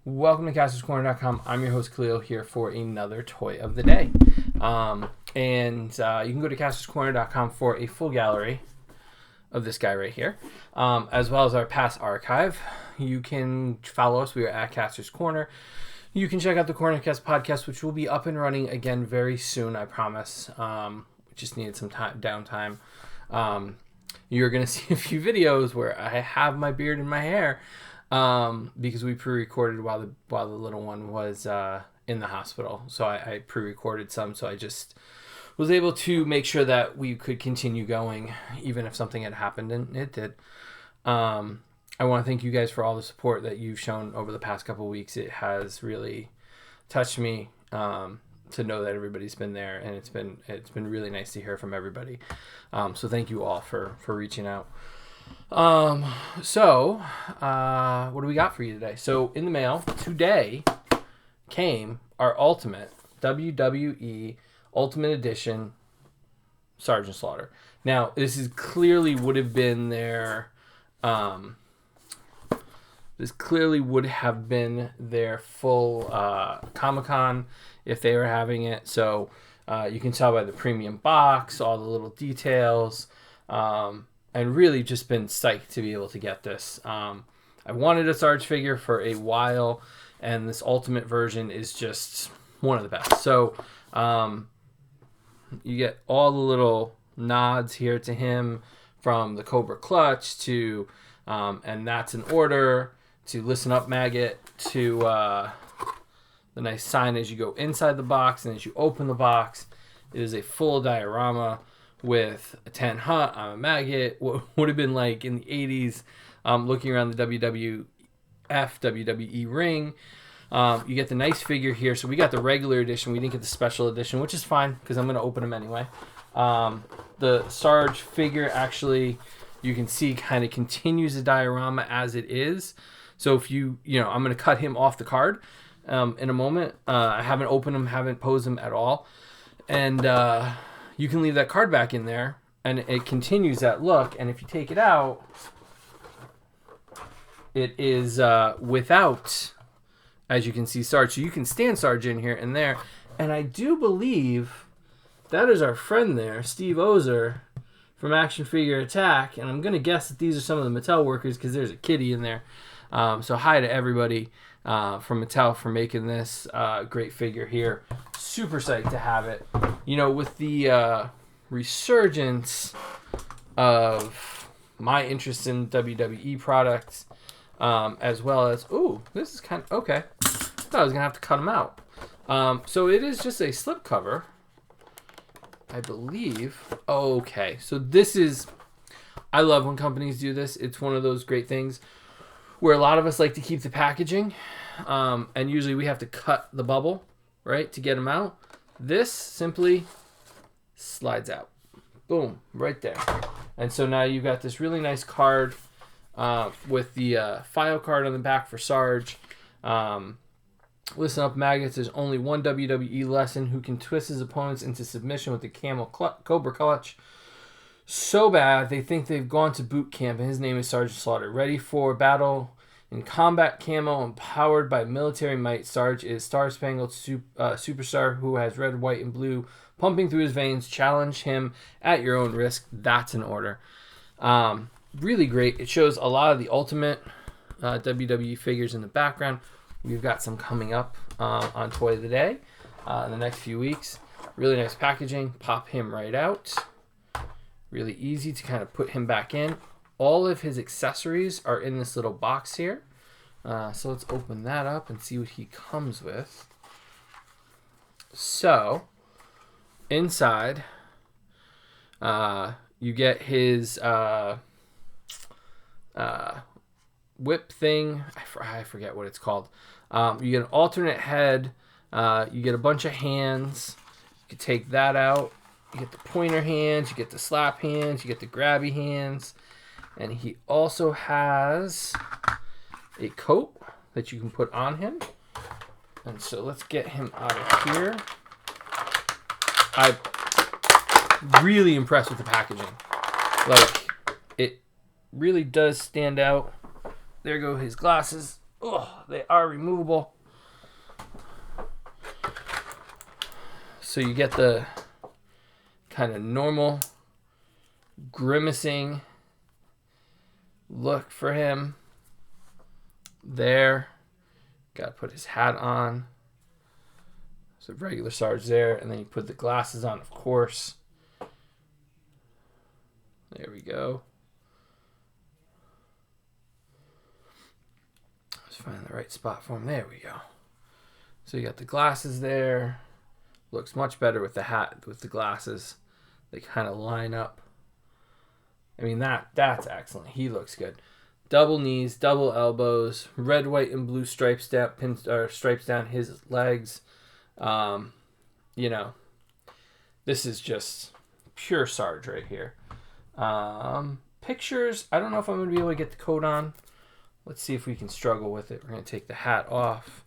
Welcome to KastorsCorner.com. I'm your host, Khalil, here for another toy of the day. You can go to KastorsCorner.com for a full gallery of this guy right here, as well as our past archive. You can follow us. We are at Kastor's Corner. You can check out the Cornercast podcast, which will be up and running again very soon, I promise. We just needed some downtime. You're going to see a few videos where I have my beard and my hair because we pre-recorded while the little one was in the hospital. So I pre-recorded some, so I just was able to make sure that we could continue going even if something had happened, and it did. I want to thank you guys for all the support that you've shown over the past couple of weeks. It has really touched me to know that everybody's been there, and it's been really nice to hear from everybody. So thank you all for reaching out. What do we got for you today? So in the mail today came our Ultimate WWE Ultimate Edition Sarge and Slaughter. Now this is clearly would have been their full Comic-Con if they were having it. So you can tell by the premium box, all the little details, and really just been psyched to be able to get this. I wanted a Sarge figure for a while, and this Ultimate version is just one of the best. So you get all the little nods here to him, from the Cobra Clutch to, and that's in order, to Listen Up Maggot, to the nice sign as you go inside the box, and as you open the box, it is a full diorama with a 10 Hut, I'm a Maggot, what would have been like in the 80s, looking around the WWE ring. You get the nice figure here. So we got the regular edition. We didn't get the special edition, which is fine because I'm going to open them anyway. The Sarge figure, actually, you can see kind of continues the diorama as it is. So if I'm going to cut him off the card in a moment. I haven't opened him, haven't posed him at all. And you can leave that card back in there, and it continues that look. And if you take it out, it is without, as you can see, Sarge. So you can stand Sarge in here and there. And I do believe that is our friend there, Steve Ozer from Action Figure Attack. And I'm going to guess that these are some of the Mattel workers because there's a kitty in there. So hi to everybody from Mattel for making this great figure here. Super psyched to have it. With the resurgence of my interest in WWE products, as well as, this is kind of, okay. I thought I was going to have to cut them out. So it is just a slipcover, I believe. Okay, so this is, I love when companies do this. It's one of those great things where a lot of us like to keep the packaging, and usually we have to cut the bubble, right, to get them out. This simply slides out. Boom, right there. And so now you've got this really nice card with the file card on the back for Sarge. Listen Up Maggots, there's only one WWE lesson who can twist his opponents into submission with the Cobra Clutch so bad they think they've gone to boot camp, and his name is Sarge Slaughter. Ready for battle in combat camo, empowered by military might. Sarge is star-spangled superstar who has red, white, and blue pumping through his veins. Challenge him at your own risk. That's an order. Really great. It shows a lot of the Ultimate WWE figures in the background. We've got some coming up on Toy of the Day in the next few weeks. Really nice packaging. Pop him right out. Really easy to kind of put him back in. All of his accessories are in this little box here. So let's open that up and see what he comes with. So, inside, you get his whip thing. I forget what it's called. You get an alternate head. You get a bunch of hands. You can take that out. You get the pointer hands. You get the slap hands. You get the grabby hands. And he also has a coat that you can put on him. And so let's get him out of here. I'm really impressed with the packaging. Like, it really does stand out. There go his glasses. Oh, they are removable. So you get the kind of normal grimacing look for him there. Got to put his hat on. So regular Sarge there, and then you put the glasses on, of course. There we go. Let's find the right spot for him. There we go. So you got the glasses there. Looks much better with the hat, with the glasses. They kind of line up. I mean, that's excellent. He looks good. Double knees, double elbows, red, white, and blue stripes down his legs. You know, this is just pure Sarge right here. Pictures, I don't know if I'm going to be able to get the coat on. Let's see if we can struggle with it. We're going to take the hat off,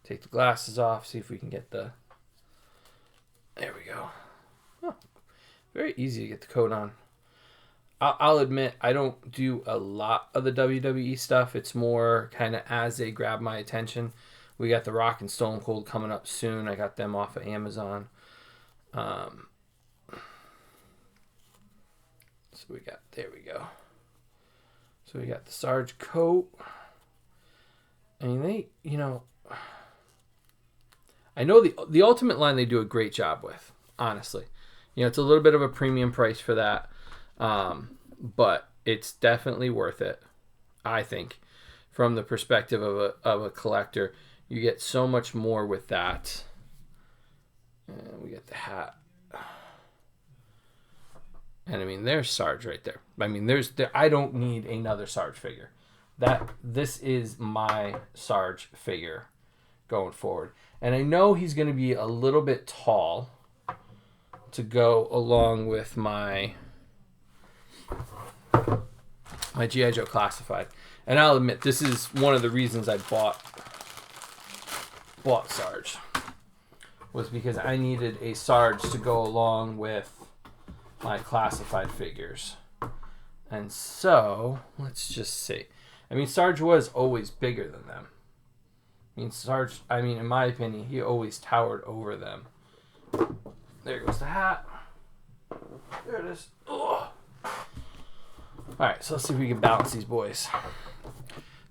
take the glasses off, see if we can get the... There we go. Oh, very easy to get the coat on. I'll admit, I don't do a lot of the WWE stuff. It's more kind of as they grab my attention. We got The Rock and Stone Cold coming up soon. I got them off of Amazon. So there we go. So we got the Sarge coat. I mean, they, you know, I know the Ultimate line they do a great job with, honestly. You know, it's a little bit of a premium price for that. But it's definitely worth it, I think, from the perspective of a collector. You get so much more with that. And we get the hat. And I mean, there's Sarge right there. I mean, I don't need another Sarge figure. This is my Sarge figure going forward. And I know he's going to be a little bit tall to go along with my G.I. Joe Classified. And I'll admit, this is one of the reasons I bought Sarge. Was because I needed a Sarge to go along with my Classified figures. And so, let's just see. I mean, Sarge was always bigger than them. In my opinion, he always towered over them. There goes the hat. There it is. Ugh. Alright, so let's see if we can balance these boys.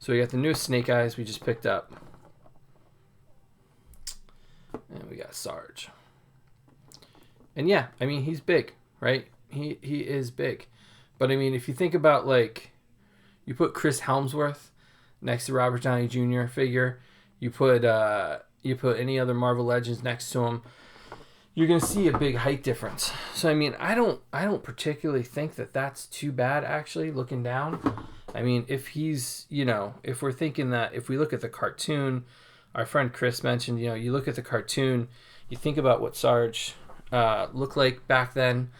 So we got the newest Snake Eyes we just picked up. And we got Sarge. And yeah, I mean, he's big, right? He is big. But I mean, if you think about, like, you put Chris Helmsworth next to Robert Downey Jr. figure, you put any other Marvel Legends next to him, you're going to see a big height difference. So, I mean, I don't particularly think that that's too bad, actually, looking down. I mean, if he's, you know, if we're thinking that, if we look at the cartoon, our friend Chris mentioned, you know, you look at the cartoon, you think about what Sarge looked like back then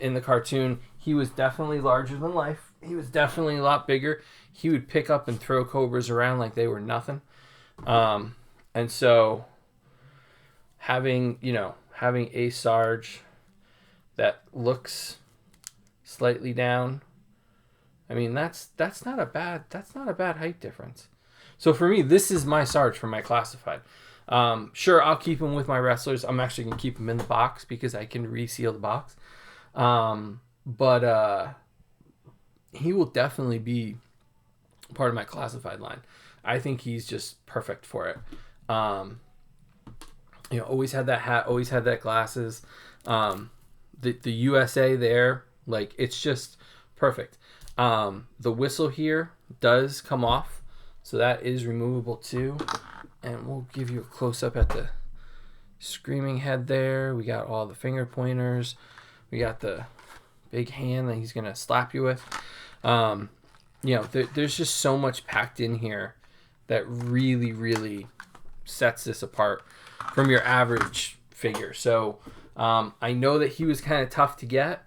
in the cartoon. He was definitely larger than life. He was definitely a lot bigger. He would pick up and throw cobras around like they were nothing. And so having a Sarge that looks slightly down, I mean, that's not a bad height difference. So for me, this is my Sarge for my Classified. Sure, I'll keep him with my wrestlers. I'm actually going to keep him in the box because I can reseal the box. But he will definitely be part of my Classified line. I think he's just perfect for it. You know, always had that hat, always had that glasses. The USA there, like, it's just perfect. The whistle here does come off, so that is removable too. And we'll give you a close-up at the screaming head there. We got all the finger pointers. We got the big hand that he's going to slap you with. You know, there's just so much packed in here that really, really sets this apart from your average figure. So I know that he was kind of tough to get.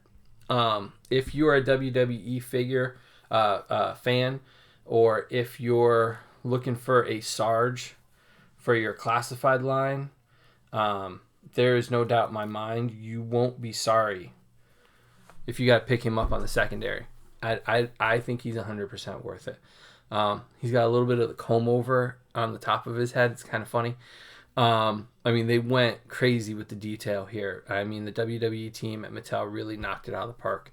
If you're a WWE figure fan, or if you're looking for a Sarge for your Classified line, there is no doubt in my mind you won't be sorry if you got to pick him up on the secondary. I think he's 100% worth it. He's got a little bit of the comb over on the top of his head. It's kind of funny. I mean, they went crazy with the detail here. I mean, the WWE team at Mattel really knocked it out of the park.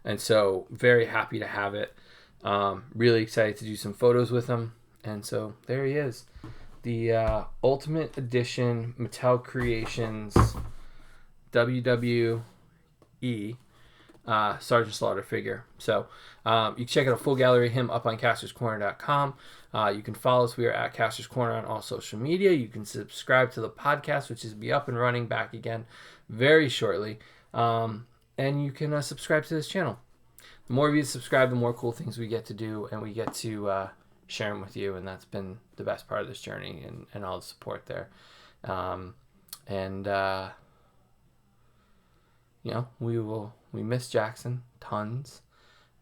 And so, very happy to have it. Really excited to do some photos with him. And so, there he is. The Ultimate Edition Mattel Creations WWE Sergeant Slaughter figure. So you can check out a full gallery of him up on castorscorner.com. You can follow us. We are at Castors Corner on all social media. You can subscribe to the podcast, which is be up and running back again very shortly. And you can subscribe to this channel. The more of you subscribe, the more cool things we get to do, and we get to share them with you. And that's been the best part of this journey, and all the support there. You know, we miss Jackson tons,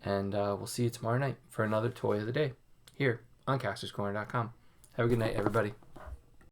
and we'll see you tomorrow night for another toy of the day here on castorscorner.com. Have a good night, everybody.